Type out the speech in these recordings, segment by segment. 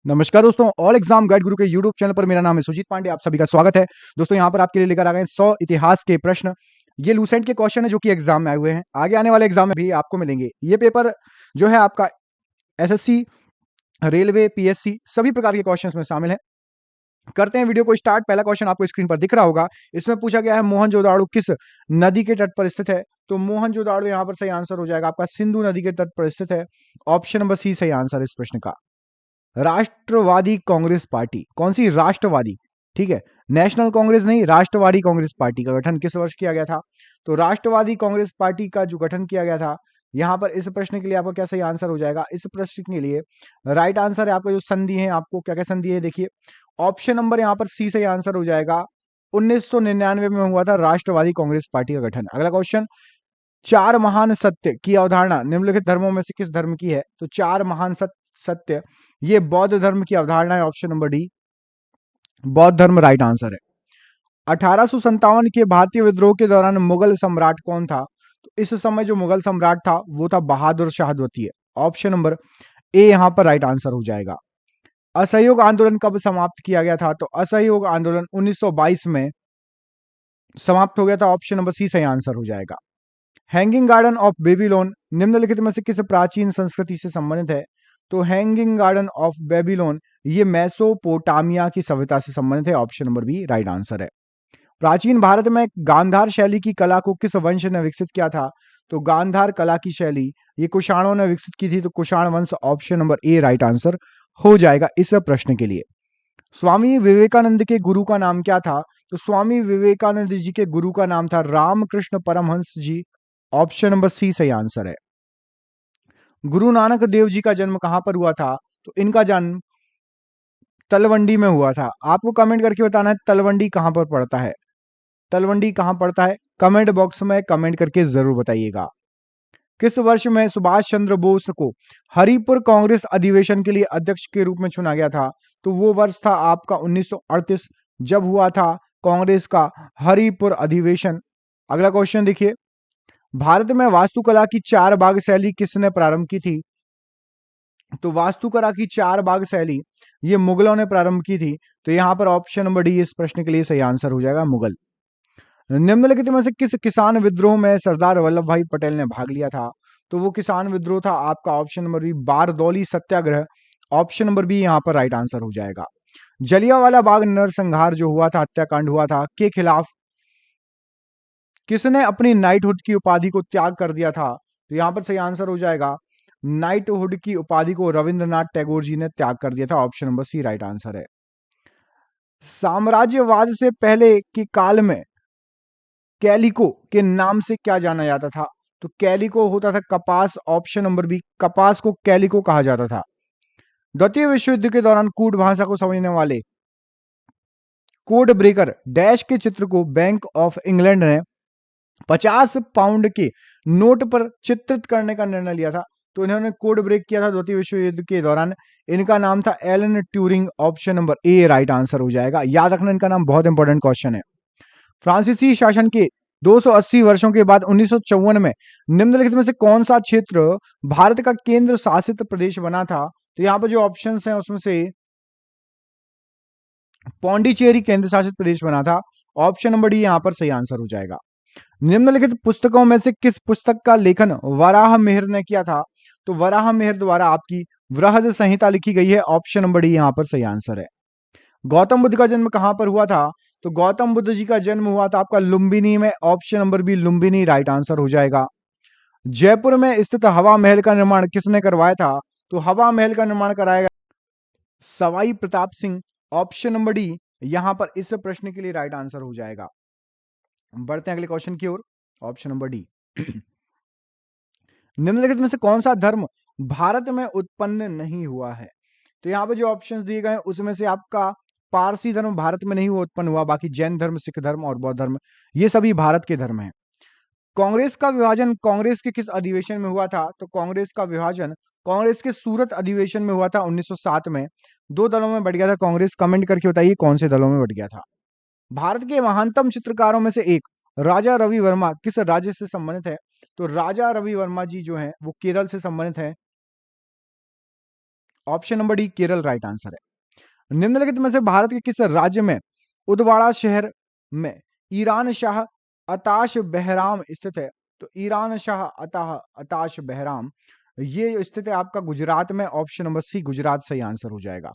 नमस्कार दोस्तों, all exam guide गुरु के यूट्यूब चैनल पर मेरा नाम है सुजीत पांडे। आप सभी का स्वागत है। दोस्तों यहाँ पर आपके लिए लेकर आ गए 100 इतिहास के प्रश्न। ये लूसेंट के क्वेश्चन है जो कि एग्जाम में आए हुए हैं, आगे आने वाले एग्जाम में भी आपको मिलेंगे। ये पेपर जो है आपका एसएससी, रेलवे, पीएससी सभी प्रकार के क्वेश्चन में शामिल है। करते हैं वीडियो को स्टार्ट। पहला क्वेश्चन आपको स्क्रीन पर दिख रहा होगा। इसमें पूछा गया है मोहनजोदाड़ो किस नदी के तट पर स्थित है। तो मोहनजोदाड़ो यहाँ पर सही आंसर हो जाएगा आपका सिंधु नदी के तट पर स्थित है। ऑप्शन नंबर सी सही आंसर है इस प्रश्न का। राष्ट्रवादी कांग्रेस पार्टी कौन सी? राष्ट्रवादी, ठीक है, नेशनल कांग्रेस नहीं, राष्ट्रवादी कांग्रेस पार्टी का गठन किस वर्ष किया गया था? तो राष्ट्रवादी कांग्रेस पार्टी का जो गठन किया गया था, यहां पर इस प्रश्न के लिए आपका क्या सही आंसर हो जाएगा? इस प्रश्न के लिए राइट आंसर है आपका जो संधि है, आपको क्या क्या संधि है देखिए। ऑप्शन नंबर यहां पर सी सही आंसर हो जाएगा। 1999 में हुआ था राष्ट्रवादी कांग्रेस पार्टी का गठन। अगला क्वेश्चन, चार महान सत्य की अवधारणा निम्नलिखित धर्मों में से किस धर्म की है? तो चार महान सत्य ये बौद्ध धर्म की अवधारणा है। ऑप्शन नंबर डी, बौद्ध धर्म राइट आंसर है। 1857 के भारतीय विद्रोह के दौरान मुगल सम्राट कौन था? तो इस समय जो मुगल सम्राट था वो था बहादुर शाह द्वितीय। ऑप्शन नंबर ए यहां पर राइट आंसर हो जाएगा। असहयोग आंदोलन कब समाप्त किया गया था? तो असहयोग आंदोलन 1922 में समाप्त हो गया था। ऑप्शन नंबर सी सही आंसर हो जाएगा। हैंगिंग गार्डन ऑफ बेबीलोन निम्नलिखित में से किस प्राचीन संस्कृति से संबंधित है? तो हैंगिंग गार्डन ऑफ बेबीलोन ये मेसोपोटामिया की सभ्यता से संबंधित है। Option number B right answer है। प्राचीन भारत में गांधार शैली की कला को किस वंश ने विकसित किया था? तो गांधार कला की शैली ये कुषाणों ने विकसित की थी। तो कुषाण वंश ऑप्शन नंबर ए राइट आंसर हो जाएगा इस प्रश्न के लिए। स्वामी विवेकानंद के गुरु का नाम क्या था? तो स्वामी विवेकानंद जी के गुरु का नाम था रामकृष्ण परमहंस जी। ऑप्शन नंबर सी सही आंसर है। गुरु नानक देव जी का जन्म कहां पर हुआ था? तो इनका जन्म तलवंडी में हुआ था। आपको कमेंट करके बताना है तलवंडी कहां पर पड़ता है। तलवंडी कहां पड़ता है? कमेंट बॉक्स में कमेंट करके जरूर बताइएगा। किस वर्ष में सुभाष चंद्र बोस को हरिपुर कांग्रेस अधिवेशन के लिए अध्यक्ष के रूप में चुना गया था? तो वो वर्ष था आपका 1938, जब हुआ था कांग्रेस का हरिपुर अधिवेशन। अगला क्वेश्चन देखिए, भारत में वास्तुकला की चार बाग शैली किसने प्रारंभ की थी? तो वास्तुकला की चार बाग शैली ये मुगलों ने प्रारंभ की थी। तो यहां पर ऑप्शन नंबर डी इस प्रश्न के लिए सही आंसर हो जाएगा, मुगल। निम्नलिखित में से किस किसान विद्रोह में सरदार वल्लभ भाई पटेल ने भाग लिया था? तो वो किसान विद्रोह था आपका ऑप्शन नंबर बी बारदौली सत्याग्रह। ऑप्शन नंबर बी यहां पर राइट आंसर हो जाएगा। जलियांवाला बाग नरसंहार जो हुआ था, हत्याकांड हुआ था, के खिलाफ किसने अपनी नाइटहुड की उपाधि को त्याग कर दिया था? तो यहां पर सही आंसर हो जाएगा, नाइटहुड की उपाधि को रविंद्रनाथ टैगोर जी ने त्याग कर दिया था। Option number C right answer है। साम्राज्यवाद से पहले के काल में कैलिको के नाम से क्या जाना जाता था? तो कैलिको होता था कपास। ऑप्शन नंबर बी, कपास को कैलिको कहा जाता था। द्वितीय विश्व युद्ध के दौरान कूट भाषा को समझने वाले कोड ब्रेकर डैश के चित्र को बैंक ऑफ इंग्लैंड ने 50 पाउंड के नोट पर चित्रित करने का निर्णय लिया था। तो इन्होंने कोड ब्रेक किया था द्वितीय विश्व युद्ध के दौरान। इनका नाम था एलन ट्यूरिंग। ऑप्शन नंबर ए राइट आंसर हो जाएगा। याद रखना, इनका नाम बहुत इंपॉर्टेंट क्वेश्चन है। फ्रांसीसी शासन के 280 वर्षों के बाद 1954 में निम्नलिखित में से कौन सा क्षेत्र भारत का केंद्र शासित प्रदेश बना था? तो यहां पर जो ऑप्शंस हैं उसमें से पौंडीचेरी केंद्र शासित प्रदेश बना था। ऑप्शन नंबर डी यहां पर सही आंसर हो जाएगा। निम्नलिखित पुस्तकों में से किस पुस्तक का लेखन वराह मिहिर ने किया था? तो वराह मिहिर द्वारा आपकी वृहद संहिता लिखी गई है। ऑप्शन नंबर डी यहां पर सही आंसर है। गौतम बुद्ध का जन्म कहां पर हुआ था? तो गौतम बुद्ध जी का जन्म हुआ था आपका लुम्बिनी में। Option number B Lumbini right answer हो जाएगा। जयपुर में स्थित हवा महल का निर्माण किसने करवाया था? तो हवा महल का निर्माण कराया गया Sawai Pratap Singh. Option number D यहां पर इस प्रश्न के लिए राइट आंसर हो जाएगा। बढ़ते हैं अगले क्वेश्चन की ओर। ऑप्शन नंबर डी निम्नलिखित में से कौन सा धर्म भारत में उत्पन्न नहीं हुआ है? तो यहाँ पे जो ऑप्शंस दिए गए हैं उसमें से आपका पारसी धर्म भारत में नहीं हुआ, उत्पन्न हुआ। बाकी जैन धर्म, सिख धर्म और बौद्ध धर्म ये सभी भारत के धर्म हैं। कांग्रेस का विभाजन कांग्रेस के किस अधिवेशन में हुआ था? तो कांग्रेस का विभाजन कांग्रेस के सूरत अधिवेशन में हुआ था 1907 में। दो दलों में बट गया था कांग्रेस। कमेंट करके बताइए कौन से दलों में बट गया था। भारत के महानतम चित्रकारों में से एक राजा रवि वर्मा किस राज्य से संबंधित है? तो राजा रवि वर्मा जी जो हैं वो केरल से संबंधित हैं। Option number D Kerala right answer है। निम्नलिखित में से भारत के किस राज्य में उदवाड़ा शहर में ईरान शाह अताश बहराम स्थित है? तो ईरान शाह अताश बहराम ये स्थित है आपका गुजरात में। ऑप्शन नंबर सी गुजरात सही आंसर हो जाएगा।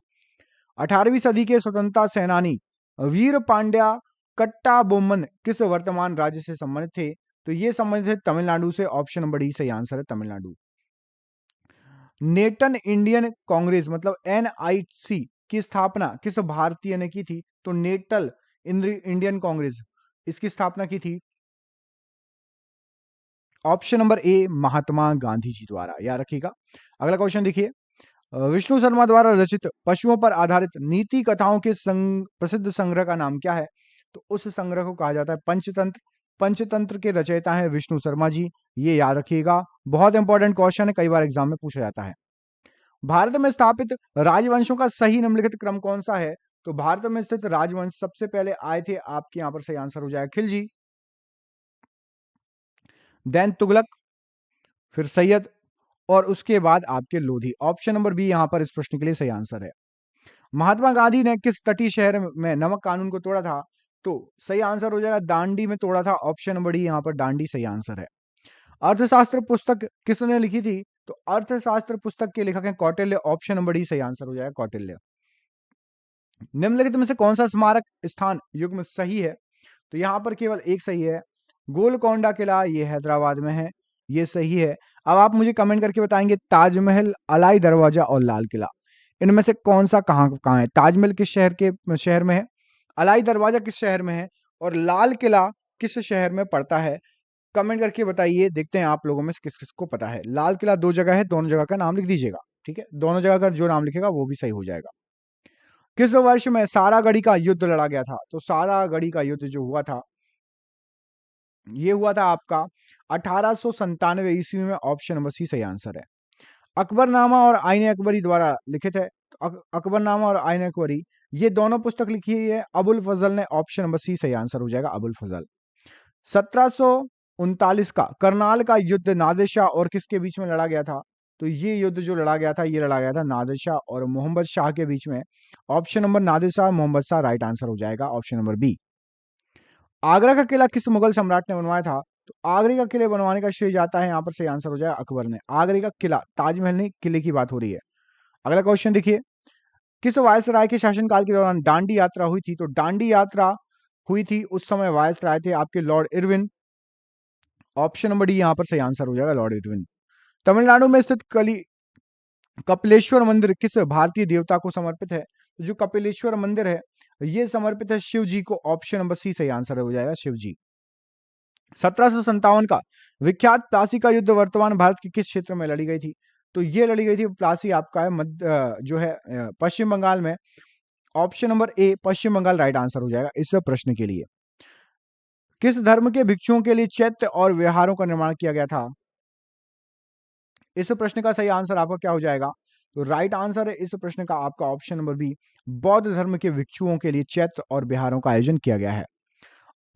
18वीं सदी के स्वतंत्रता सेनानी वीर पांड्या कट्टा बोमन किस वर्तमान राज्य से संबंधित थे? तो ये संबंधित है तमिलनाडु से। ऑप्शन नंबर डी सही आंसर है तमिलनाडु। नेटन इंडियन कांग्रेस मतलब एनआईसी की स्थापना किस भारतीय ने की थी? तो नेटल इंडियन कांग्रेस इसकी स्थापना की थी ऑप्शन नंबर ए महात्मा गांधी जी द्वारा, याद रखिएगा। अगला क्वेश्चन देखिए, विष्णु शर्मा द्वारा रचित पशुओं पर आधारित नीति कथाओं के प्रसिद्ध संग्रह का नाम क्या है? तो उस संग्रह को कहा जाता है पंचतंत्र। पंचतंत्र के रचयिता हैं विष्णु शर्मा जी, ये याद रखिएगा, बहुत इंपॉर्टेंट क्वेश्चन है, कई बार एग्जाम में पूछा जाता है। भारत में स्थापित राजवंशों का सही निम्नलिखित क्रम कौन सा है? तो भारत में स्थित राजवंश सबसे पहले आए थे आपके यहां पर सही आंसर हो जाएगा खिलजी, देन तुगलक, फिर सैयद और उसके बाद आपके लोधी। ऑप्शन नंबर बी यहां पर इस प्रश्न के लिए सही आंसर है। महात्मा गांधी ने किस तटीय शहर में नमक कानून को तोड़ा था? तो सही आंसर हो जाएगा दांडी में तोड़ा था। ऑप्शन नंबर डी यहां पर दांडी सही आंसर है। अर्थशास्त्र पुस्तक किसने लिखी थी? तो अर्थशास्त्र पुस्तक के लेखक हैं कौटिल्य। ऑप्शन नंबर डी सही आंसर हो जाएगा कौटिल्य। निम्नलिखित में से कौन सा स्मारक स्थान युग्म सही है? तो यहां पर केवल एक सही है, गोलकोंडा किला, ये हैदराबाद में है, ये सही है। अब आप मुझे कमेंट करके बताएंगे ताजमहल, अलाई दरवाजा और लाल किला, इनमें से कौन सा कहां है? ताजमहल किस शहर में है, अलाई दरवाजा किस शहर में है और लाल किला किस शहर में पड़ता है? कमेंट करके बताइए, देखते हैं आप लोगों में से किस किस को पता है। लाल किला 2 जगह है, दोनों जगह का नाम लिख दीजिएगा, ठीक है, दोनों जगह का जो नाम लिखेगा वो भी सही हो जाएगा। किस वर्ष में सारागढ़ी का युद्ध लड़ा गया था? तो सारागढ़ी का युद्ध जो हुआ था ये हुआ था आपका 1897 ईस्वी में। ऑप्शन नंबर सी सही आंसर है। अकबरनामा और आईने अकबरी द्वारा लिखित है। अकबरनामा और आईने अकबरी ये दोनों पुस्तक लिखी है अबुल फजल ने। ऑप्शन नंबर सी सही आंसर हो जाएगा अबुल फजल। 1739 का करनाल का युद्ध नादिर शाह और किसके बीच में लड़ा गया था? तो ये युद्ध जो लड़ा गया था ये लड़ा गया था नादिर शाह और मोहम्मद शाह के बीच में। Option number Nadir Shah Mohammed Shah right answer हो जाएगा ऑप्शन नंबर बी। आगरा का किला किस मुगल सम्राट ने बनवाया था? तो आगरे का किले बनवाने का श्रेय जाता है यहाँ पर सही आंसर हो जाएगा अकबर ने। आगरे का किला, ताजमहल नहीं, किले की बात हो रही है। अगला क्वेश्चन देखिए, किस वायसराय के शासनकाल के दौरान दांडी यात्रा हुई थी? तो दांडी यात्रा हुई थी उस समय वायसराय थे आपके Lord Irwin. Option number D यहाँ पर सही आंसर हो जाएगा लॉर्ड इरविन। तमिलनाडु में स्थित कपिलेश्वर मंदिर किस भारतीय देवता को समर्पित है? तो जो कपिलेश्वर मंदिर है ये समर्पित है शिव जी को। ऑप्शन नंबर सी सही आंसर हो जाएगा शिव जी। 1757 का विख्यात प्लासी का युद्ध वर्तमान भारत के किस क्षेत्र में लड़ी गई थी? तो ये लड़ी गई थी प्लासी आपका है जो है पश्चिम बंगाल में। Option number A Paschim Bengal right answer हो जाएगा इस प्रश्न के लिए। किस धर्म के भिक्षुओं के लिए चैत्य और विहारों का निर्माण किया गया था? इस प्रश्न का सही आंसर आपका क्या हो जाएगा? तो राइट आंसर है इस प्रश्न का आपका ऑप्शन नंबर बी, बौद्ध धर्म के भिक्षुओं के लिए चैत्र और बिहारों का आयोजन किया गया है।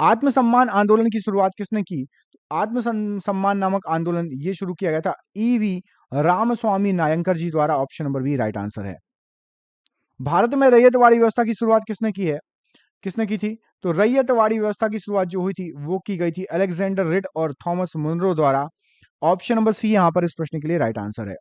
आत्मसम्मान आंदोलन की शुरुआत किसने की? सम्मान नामक आंदोलन ये शुरू किया गया था ईवी रामस्वामी नायंकर जी द्वारा। Option number B right answer है। भारत में रैयतवाड़ी व्यवस्था की शुरुआत किसने की है? किसने की थी? तो रैयतवाड़ी व्यवस्था की शुरुआत जो हुई थी वो की गई थी अलेक्जेंडर रिड और थॉमस मुनरो द्वारा। ऑप्शन नंबर सी यहां पर इस प्रश्न के लिए राइट आंसर है।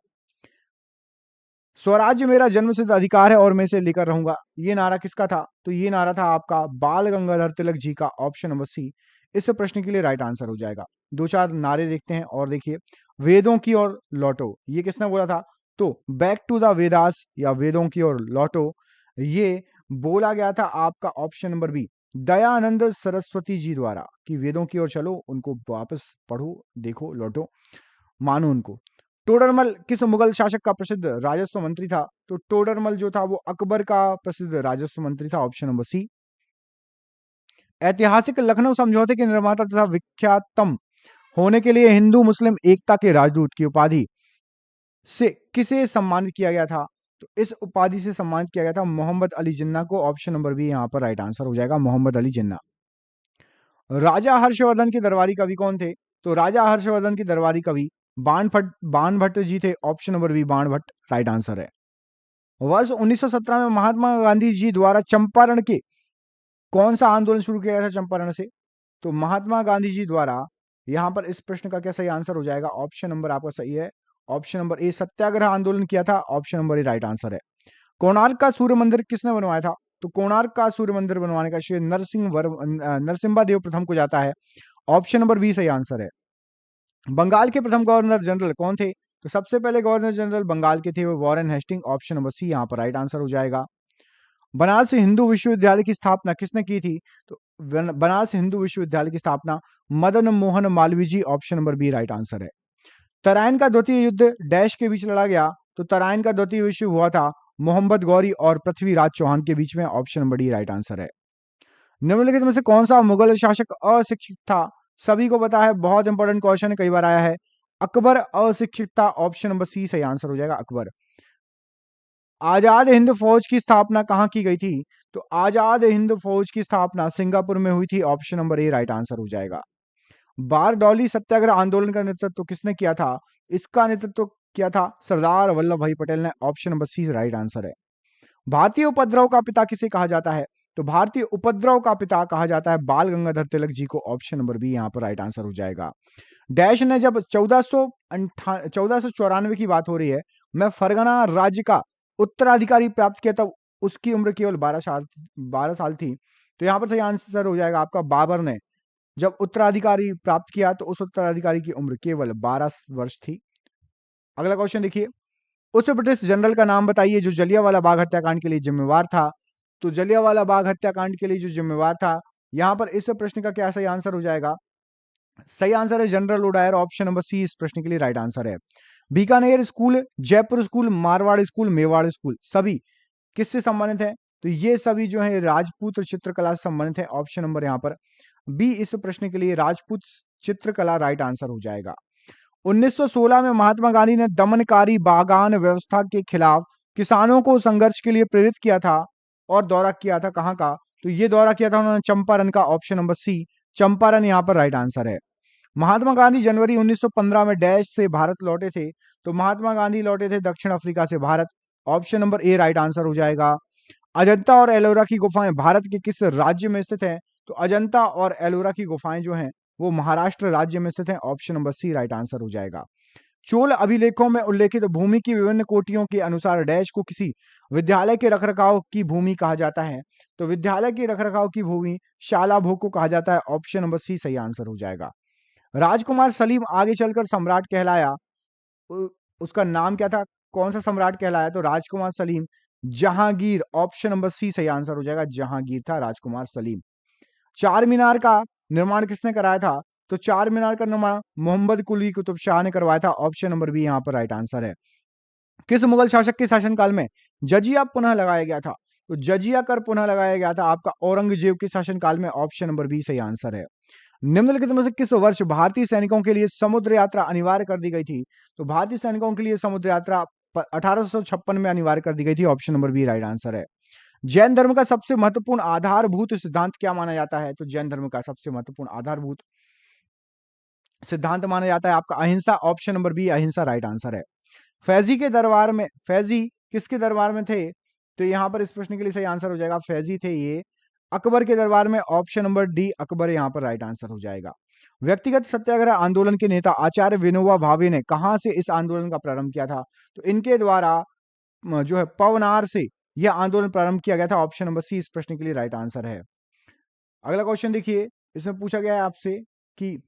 स्वराज्य मेरा जन्मसिद्ध अधिकार है और मैं इसे लेकर रहूंगा, ये नारा किसका था? तो ये नारा था आपका बाल गंगाधर तिलक जी का। ऑप्शन नंबर सी इस प्रश्न के लिए राइट आंसर हो जाएगा। 2-4 नारे देखते हैं और देखिए, वेदों की ओर लौटो, ये किसने बोला था? तो बैक टू द वेदास या वेदों की ओर लौटो, ये बोला गया था आपका option number B Dayanand Saraswati ji द्वारा कि वेदों की ओर चलो, उनको वापस पढ़ो, देखो, लौटो, मानो उनको। टोडरमल किस मुगल शासक का प्रसिद्ध राजस्व मंत्री था? तो टोडरमल जो था वो अकबर का प्रसिद्ध राजस्व मंत्री था। Option number C. ऐतिहासिक लखनऊ समझौते के निर्माता तथा विख्यातम होने के लिए हिंदू मुस्लिम एकता के राजदूत की उपाधि से किसे सम्मानित किया गया था? तो इस उपाधि से सम्मानित किया गया था मोहम्मद अली जिन्ना को। ऑप्शन नंबर बी यहां पर राइट आंसर हो जाएगा मोहम्मद अली जिन्ना। राजा हर्षवर्धन के दरबारी कवि कौन थे? तो राजा हर्षवर्धन के दरबारी कवि बाण भट्ट जी थे। ऑप्शन नंबर बी बाण भट्ट राइट आंसर है। वर्ष 1917 में महात्मा गांधी जी द्वारा चंपारण के कौन सा आंदोलन शुरू किया गया था चंपारण से? तो महात्मा गांधी जी द्वारा, यहां पर इस प्रश्न का क्या सही आंसर हो जाएगा? ऑप्शन नंबर आपका सही है, ऑप्शन नंबर ए सत्याग्रह आंदोलन किया था, ऑप्शन नंबर ए राइट आंसर है। कोणार्क का सूर्य मंदिर किसने बनवाया था? तो कोणार्क का सूर्य मंदिर बनवाने का श्रेय नरसिम्हा देव प्रथम को जाता है, ऑप्शन नंबर बी सही आंसर है। बंगाल के प्रथम गवर्नर जनरल कौन थे? तो सबसे पहले गवर्नर जनरल बंगाल के थे वो Warren Hasting, option number C यहाँ पर राइट आंसर हो जाएगा। बनारस हिंदू विश्वविद्यालय की स्थापना किसने की थी? तो बनारस हिंदू विश्वविद्यालय की स्थापना Madan Mohan Malviya ji, option number B right answer है। तराइन का द्वितीय युद्ध डैश के बीच लड़ा गया? तो तराइन का द्वितीय विश्व हुआ था मोहम्मद गौरी और पृथ्वीराज चौहान के बीच में, option number D right answer है। निम्नलिखित में से कौन सा मुगल शासक अशिक्षित था? सभी को पता है, बहुत इंपॉर्टेंट क्वेश्चन है, कई बार आया है। अकबर अशिक्षित था, ऑप्शन नंबर सी सही आंसर हो जाएगा, अकबर। आजाद हिंद फौज की स्थापना कहां की गई थी? तो आजाद हिंद फौज की स्थापना सिंगापुर में हुई थी, ऑप्शन नंबर ए राइट आंसर हो जाएगा। बारडोली सत्याग्रह आंदोलन का नेतृत्व किसने किया था? इसका नेतृत्व किया था सरदार वल्लभ भाई पटेल ने, option number C right answer है। भारतीय उपद्रव का पिता किसे कहा जाता है? तो भारतीय उपद्रव का पिता कहा जाता है बाल गंगाधर तिलक जी को, ऑप्शन नंबर बी यहाँ पर राइट आंसर हो जाएगा। डैश ने जब 1494 की बात हो रही है, मैं फरगना राज्य का उत्तराधिकारी प्राप्त किया तब उसकी उम्र केवल 12 साल थी। तो यहाँ पर सही आंसर हो जाएगा आपका, बाबर ने जब उत्तराधिकारी प्राप्त किया तो उस उत्तराधिकारी की उम्र केवल 12 वर्ष थी। अगला क्वेश्चन देखिए, उस ब्रिटिश जनरल का नाम बताइए जो जलियांवाला बाग हत्याकांड के लिए जिम्मेवार था। तो जलियांवाला बाग हत्याकांड के लिए जो जिम्मेवार था, यहां पर इस प्रश्न का क्या सही आंसर हो जाएगा? सही आंसर है जनरल उडायर, ऑप्शन नंबर सी इस प्रश्न के लिए राइट आंसर है। Bikaner school, Jaipur school, Marwar school, Mewar school, सभी किससे संबंधित है? तो ये सभी जो है राजपूत चित्रकला से संबंधित है, ऑप्शन नंबर यहाँ पर बी इस प्रश्न के लिए राजपूत चित्रकला राइट आंसर हो जाएगा। 1916 में महात्मा गांधी ने दमनकारी बागान व्यवस्था के खिलाफ किसानों को संघर्ष के लिए प्रेरित किया था और दौरा किया था कहां का? तो ये दौरा किया था उन्होंने चंपारण का, ऑप्शन नंबर सी चंपारण यहाँ पर राइट आंसर है। महात्मा गांधी जनवरी 1915 में डैश से भारत लौटे थे? तो महात्मा गांधी लौटे थे दक्षिण अफ्रीका से भारत, ऑप्शन नंबर ए राइट आंसर हो जाएगा। अजंता और एलोरा की गुफाएं भारत के किस राज्य में स्थित है? तो अजंता और एलोरा की गुफाएं जो हैं वो महाराष्ट्र राज्य में स्थित हैं, option number C right answer हो जाएगा। चोल अभिलेखों में उल्लेखित भूमि की विभिन्न कोटियों के अनुसार डैश को किसी विद्यालय के रखरखाव की भूमि कहा जाता है? तो विद्यालय की रखरखाव की भूमि शाला भोग को कहा जाता है, ऑप्शन नंबर सी सही आंसर हो जाएगा। राजकुमार सलीम आगे चलकर सम्राट कहलाया, उसका नाम क्या था? कौन सा सम्राट कहलाया? तो राजकुमार Salim Jahangir, option number C सही आंसर हो जाएगा, जहांगीर था राजकुमार सलीम। चार मीनार का निर्माण किसने कराया था? तो चार मीनार का निर्माण मोहम्मद कुली कुतुब शाह ने करवाया था, ऑप्शन नंबर बी यहाँ पर राइट आंसर है। किस मुगल शासक के शासनकाल में जजिया पुनः लगाया गया था? तो जजिया कर पुनः लगाया गया था आपका औरंगजेब के शासनकाल में, ऑप्शन नंबर बी सही आंसर है। निम्नलिखित में से किस वर्ष भारतीय सैनिकों के लिए समुद्र यात्रा अनिवार्य कर दी गई थी? तो भारतीय सैनिकों के लिए समुद्र यात्रा 1856 में अनिवार्य कर दी गई थी, option number B right answer है। जैन धर्म का सबसे महत्वपूर्ण आधारभूत सिद्धांत क्या माना जाता है? तो जैन धर्म का सबसे महत्वपूर्ण आधारभूत सिद्धांत माना जाता है आपका अहिंसा, ऑप्शन नंबर बी अहिंसा राइट आंसर है। फैजी के दरबार में, फैजी किसके दरबार में थे? तो यहां पर इस प्रश्न के लिए सही आंसर हो जाएगा, फैजी थे ये अकबर के दरबार में, ऑप्शन नंबर डी अकबर यहाँ पर राइट आंसर हो जाएगा। व्यक्तिगत सत्याग्रह आंदोलन के नेता आचार्य विनोबा भावे ने कहां से इस आंदोलन का प्रारंभ किया था? तो इनके द्वारा जो है पवनार से यह आंदोलन प्रारंभ किया गया था, ऑप्शन नंबर सी इस प्रश्न के लिए राइट आंसर है। अगला क्वेश्चन देखिए, इसमें पूछा गया है आपसे कि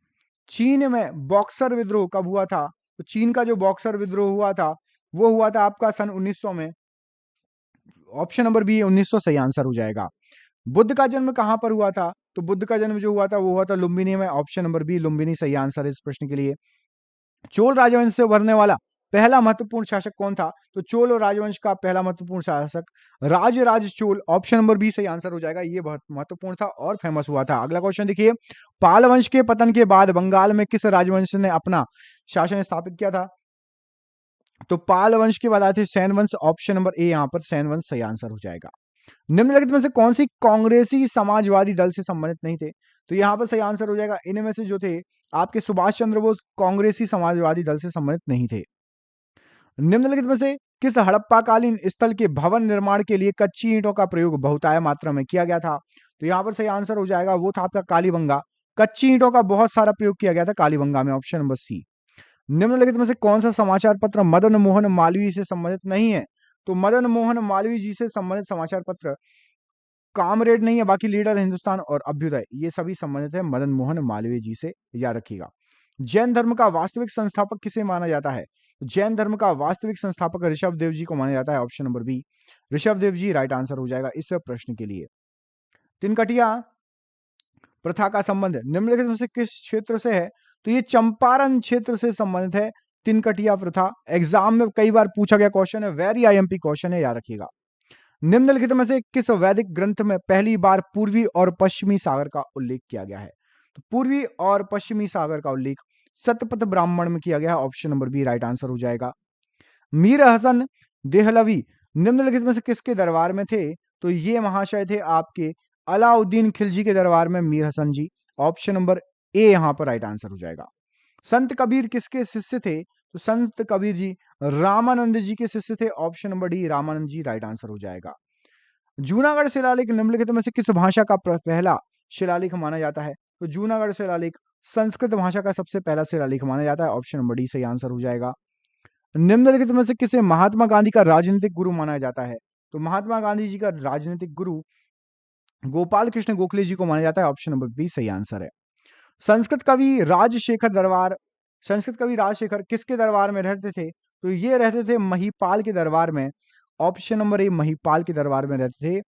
चीन में बॉक्सर विद्रोह कब हुआ था? तो चीन का जो बॉक्सर विद्रोह हुआ था वो हुआ था आपका सन 1900 में, ऑप्शन नंबर बी 1900 सही आंसर हो जाएगा। बुद्ध का जन्म कहां पर हुआ था? तो बुद्ध का जन्म जो हुआ था वो हुआ था लुम्बिनी में, ऑप्शन नंबर बी लुम्बिनी सही आंसर है इस प्रश्न के लिए। चोल राजवंश से उभरने वाला पहला महत्वपूर्ण शासक कौन था? तो चोल राजवंश का पहला महत्वपूर्ण शासक राज चोल, ऑप्शन नंबर बी सही आंसर हो जाएगा, ये बहुत महत्वपूर्ण था और फेमस हुआ था। अगला क्वेश्चन देखिए, पाल वंश के पतन के बाद बंगाल में किस राजवंश ने अपना शासन स्थापित किया था? तो पाल वंश के बाद आए थे सैन वंश, ऑप्शन नंबर ए यहाँ पर सैन वंश सही आंसर हो जाएगा। निम्नलिखित में से कौन सी कांग्रेसी समाजवादी दल से संबंधित नहीं थे? तो यहाँ पर सही आंसर हो जाएगा, इनमें से जो थे आपके सुभाष चंद्र बोस कांग्रेसी समाजवादी दल से संबंधित नहीं थे। निम्नलिखित में से किस हड़प्पाकालीन स्थल के भवन निर्माण के लिए कच्ची ईंटों का प्रयोग बहुतायत मात्रा में किया गया था? तो यहाँ पर सही आंसर हो जाएगा, वो था आपका कालीबंगा। कच्ची ईंटों का बहुत सारा प्रयोग किया गया था कालीबंगा में, ऑप्शन नंबर सी। निम्नलिखित में से कौन सा समाचार पत्र मदन मोहन मालवीय से संबंधित नहीं है? तो मदन मोहन मालवीय जी से संबंधित समाचार पत्र कामरेड नहीं है, बाकी लीडर हिंदुस्तान और अभ्युदय ये सभी संबंधित है मदन मोहन मालवीय जी से, याद रखिएगा। जैन धर्म का वास्तविक संस्थापक किसे माना जाता है? जैन धर्म का वास्तविक संस्थापक ऋषभ देव जी को माना जाता है, option number B Rishabh Dev ji right answer हो जाएगा इस प्रश्न के लिए। तिनकटिया प्रथा का संबंध निम्नलिखित में से किस क्षेत्र से है? तो ये चंपारण क्षेत्र से संबंधित है तिनकटिया प्रथा। एग्जाम में कई बार पूछा गया क्वेश्चन है, वेरी आईएमपी क्वेश्चन है, याद रखिएगा। निम्नलिखित में से किस वैदिक ग्रंथ में पहली बार पूर्वी और पश्चिमी सागर का उल्लेख किया गया है? तो पूर्वी और पश्चिमी सागर का उल्लेख सतपथ ब्राह्मण में किया गया है, option number B right answer हो जाएगा। मीर हसन देहलवी निम्नलिखित में से किसके दरबार में थे? तो ये महाशय थे आपके अलाउद्दीन खिलजी के दरबार में मीर हसन जी, ऑप्शन नंबर ए यहां पर राइट आंसर हो जाएगा। संत कबीर किसके शिष्य थे? तो संत कबीर जी रामानंद जी के शिष्य थे, ऑप्शन नंबर डी रामानंद जी राइट आंसर हो जाएगा। जूनागढ़ शिलालेख निम्नलिखित में से किस भाषा का पहला शिलालेख माना जाता है? तो जूनागढ़ शिलालेख संस्कृत भाषा का सबसे पहला शिलालेख माना जाता है, ऑप्शन नंबर डी सही आंसर हो जाएगा। निम्नलिखित में से किसे महात्मा गांधी का राजनीतिक गुरु माना जाता है? तो महात्मा गांधी जी का राजनीतिक गुरु गोपाल कृष्ण गोखले जी को माना जाता है, ऑप्शन नंबर बी सही आंसर है। संस्कृत कवि राजशेखर किसके दरबार में रहते थे? तो ये रहते थे महिपाल के दरबार में, ऑप्शन नंबर ए महिपाल के दरबार में रहते थे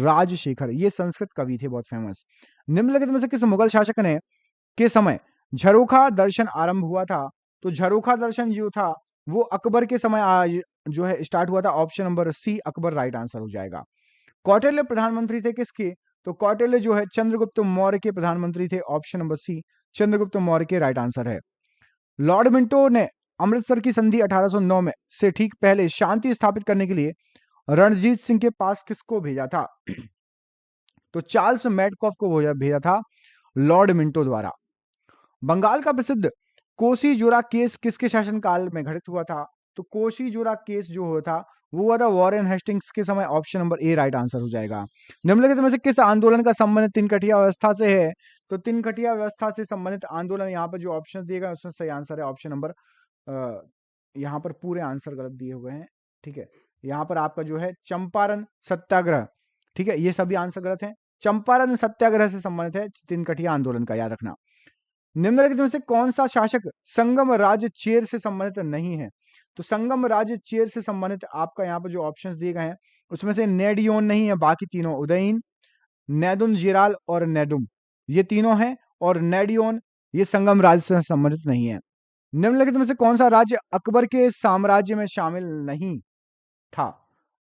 राजशेखर, ये संस्कृत कवि थे बहुत फेमस। निम्नलिखित में से किस मुगल शासक ने के समय झरोखा दर्शन आरंभ हुआ था? तो झरोखा दर्शन जो था वो अकबर के समय जो है स्टार्ट हुआ था, option number C Akbar right answer हो जाएगा। कौटिल्य प्रधानमंत्री थे किसके? तो कौटिल्य जो है चंद्रगुप्त मौर्य के प्रधानमंत्री थे, option number C Chandragupta Maurya के राइट आंसर है। लॉर्ड मिंटो ने अमृतसर की संधि 1809 में से ठीक पहले शांति स्थापित करने के लिए रणजीत सिंह के पास किसको भेजा था? तो चार्ल्स मैडकॉफ को भेजा था लॉर्ड मिंटो द्वारा। बंगाल का प्रसिद्ध कोसी जोरा केस किसके शासनकाल में घटित हुआ था? तो कोसी जोरा केस जो हुआ था वो हुआ था वॉरेन हेस्टिंग्स के समय, ऑप्शन नंबर ए राइट आंसर हो जाएगा। निम्नलिखित में से किस आंदोलन का संबंध तिनकटिया व्यवस्था से है? तो तिनकटिया व्यवस्था से संबंधित आंदोलन, यहाँ पर जो ऑप्शन दिए गए उसमें सही आंसर है ऑप्शन नंबर, यहाँ पर पूरे आंसर गलत दिए हुए हैं, ठीक है। यहाँ पर आपका जो है चंपारण सत्याग्रह, ठीक है, ये सभी आंसर गलत हैं। चंपारण सत्याग्रह से संबंधित है तिनकटिया आंदोलन का, याद रखना। निम्नलिखित में से कौन सा शासक संगम राज्य चेर से संबंधित नहीं है? तो संगम राज्य चेर से संबंधित आपका यहाँ पर जो ऑप्शंस दिए गए हैं उसमें से नेडियोन नहीं है, बाकी तीनों उदयन, नेदुन जिराल और नेडुम ये तीनों हैं, और नेडियोन ये संगम राज्य से संबंधित नहीं है। निम्नलिखित में से कौन सा राज्य अकबर के साम्राज्य में शामिल नहीं था?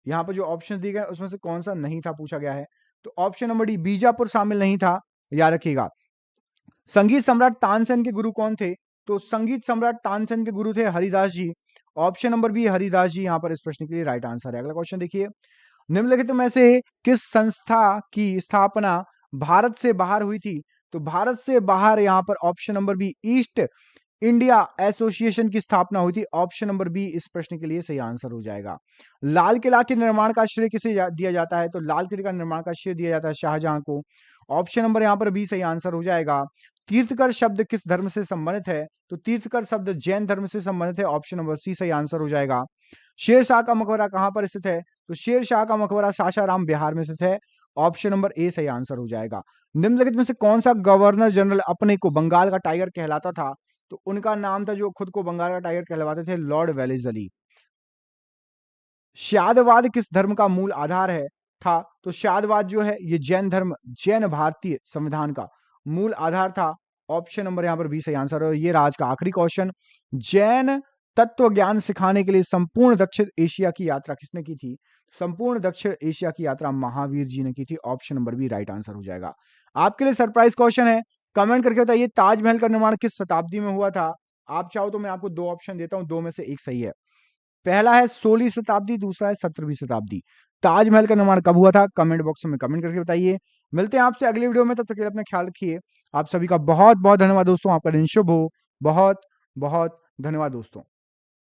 यहाँ पर जो ऑप्शन दिए गए उसमें से कौन सा नहीं था पूछा गया है, तो ऑप्शन नंबर डी बीजापुर शामिल नहीं था, याद रखिएगा। संगीत सम्राट तानसेन के गुरु कौन थे? तो संगीत सम्राट तानसेन के गुरु थे हरिदास जी, ऑप्शन नंबर बी हरिदास जी यहाँ पर इस प्रश्न के लिए राइट आंसर है। अगला क्वेश्चन देखिए, निम्नलिखित में से किस संस्था की स्थापना भारत से बाहर हुई थी? तो भारत से बाहर यहाँ पर option number B East India Association की स्थापना हुई थी, ऑप्शन नंबर बी इस प्रश्न के लिए सही आंसर हो जाएगा। लाल किला के निर्माण का श्रेय किसे दिया जाता है? तो लाल किले का निर्माण का श्रेय दिया जाता है शाहजहां को, ऑप्शन नंबर यहाँ पर बी सही आंसर हो जाएगा। तीर्थकर शब्द किस धर्म से संबंधित है? तो तीर्थकर शब्द जैन धर्म से संबंधित है, ऑप्शन नंबर सी सही आंसर हो जाएगा। शेरशाह का मकबरा कहां पर स्थित है? तो शेरशाह का मकबरा सासाराम बिहार में स्थित है, ऑप्शन नंबर ए सही आंसर हो जाएगा। निम्नलिखित में से कौन सा गवर्नर जनरल अपने को बंगाल का टाइगर कहलाता था? तो उनका नाम था जो खुद को बंगाल का टाइगर कहलवाते थे, लॉर्ड वेलेस्ली। शादवाद किस धर्म का मूल आधार है था? तो शादवाद जो है ये जैन धर्म, जैन भारतीय संविधान का मूल आधार था, ऑप्शन नंबर यहाँ पर बी सही आंसर है। ये आज का आखिरी क्वेश्चन, जैन तत्व ज्ञान सिखाने के लिए संपूर्ण दक्षिण एशिया की यात्रा किसने की थी? संपूर्ण दक्षिण एशिया की यात्रा महावीर जी ने की थी, option number B right answer हो जाएगा। आपके लिए सरप्राइज क्वेश्चन है, कमेंट करके बताइए ताजमहल का निर्माण किस शताब्दी में हुआ था? आप चाहो तो मैं आपको दो ऑप्शन देता हूं, दो में से एक सही है। पहला है 16वीं शताब्दी, दूसरा है 17वीं शताब्दी। ताजमहल का निर्माण कब हुआ था? कमेंट बॉक्स में कमेंट करके बताइए। मिलते हैं आपसे अगली वीडियो में, तब तक के लिए अपना ख्याल रखिए। आप सभी का बहुत बहुत धन्यवाद दोस्तों, आपका दिन शुभ हो। बहुत बहुत धन्यवाद दोस्तों।